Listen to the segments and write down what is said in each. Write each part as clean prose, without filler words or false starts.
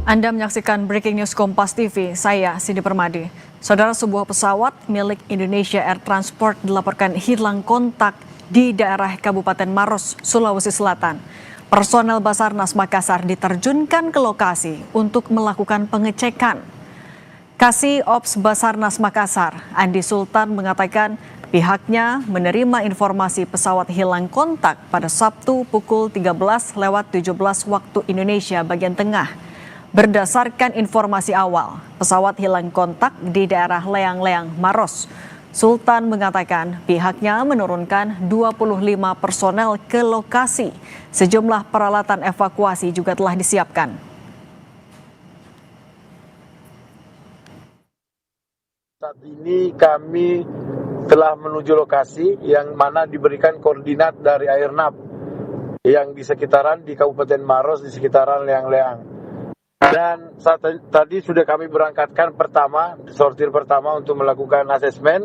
Anda menyaksikan Breaking News Kompas TV, saya Sidi Permadi. Saudara, sebuah pesawat milik Indonesia Air Transport dilaporkan hilang kontak di daerah Kabupaten Maros, Sulawesi Selatan. Personel Basarnas Makassar diterjunkan ke lokasi untuk melakukan pengecekan. Kasih Ops Basarnas Makassar, Andi Sultan, mengatakan pihaknya menerima informasi pesawat hilang kontak pada Sabtu pukul 13:17 waktu Indonesia bagian tengah. Berdasarkan informasi awal, pesawat hilang kontak di daerah Leang-Leang, Maros. Sultan mengatakan pihaknya menurunkan 25 personel ke lokasi. Sejumlah peralatan evakuasi juga telah disiapkan. Saat ini kami telah menuju lokasi yang mana diberikan koordinat dari Airnav yang di sekitaran di Kabupaten Maros, di sekitaran Leang-Leang. Dan tadi sudah kami berangkatkan sortir pertama untuk melakukan asesmen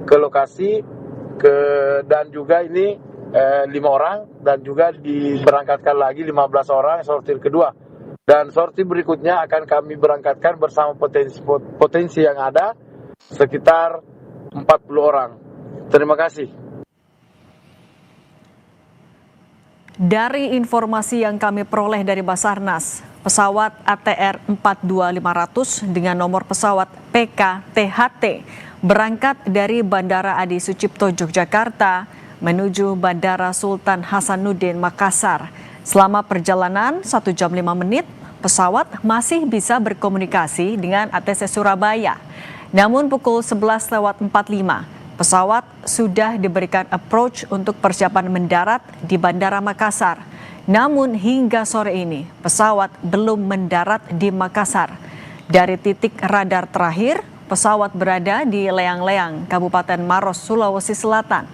ke lokasi, dan juga ini 5 orang, dan juga diberangkatkan lagi 15 orang sortir kedua. Dan sortir berikutnya akan kami berangkatkan bersama potensi yang ada sekitar 40 orang. Terima kasih. Dari informasi yang kami peroleh dari Basarnas, pesawat ATR 42500 dengan nomor pesawat PKTHT berangkat dari Bandara Adi Sucipto, Yogyakarta menuju Bandara Sultan Hasanuddin, Makassar. Selama perjalanan 1 jam 5 menit, pesawat masih bisa berkomunikasi dengan ATC Surabaya. Namun pukul 11:45, pesawat sudah diberikan approach untuk persiapan mendarat di Bandara Makassar. Namun hingga sore ini, pesawat belum mendarat di Makassar. Dari titik radar terakhir, pesawat berada di Leang-Leang, Kabupaten Maros, Sulawesi Selatan.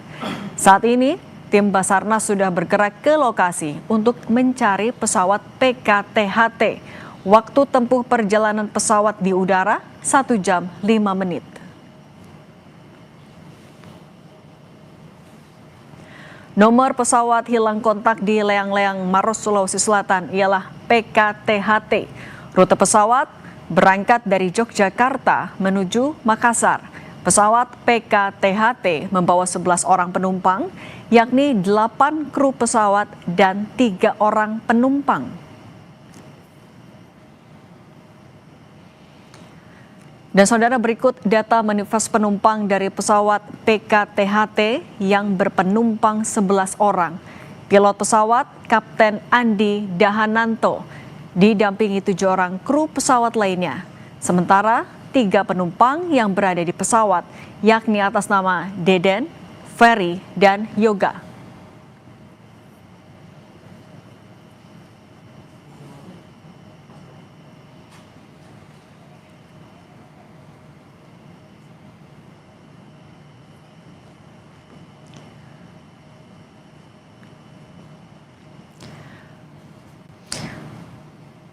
Saat ini, tim Basarnas sudah bergerak ke lokasi untuk mencari pesawat PKTHT. Waktu tempuh perjalanan pesawat di udara 1 jam 5 menit. Nomor pesawat hilang kontak di Leang-Leang, Maros, Sulawesi Selatan ialah PKTHT. Rute pesawat berangkat dari Yogyakarta menuju Makassar. Pesawat PKTHT membawa 11 orang penumpang, yakni 8 kru pesawat dan 3 orang penumpang. Dan saudara, berikut data manifest penumpang dari pesawat PKTHT yang berpenumpang 11 orang. Pilot pesawat Kapten Andi Dahananto didampingi 7 orang kru pesawat lainnya. Sementara 3 penumpang yang berada di pesawat yakni atas nama Deden, Ferry, dan Yoga.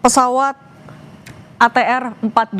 Pesawat ATR 42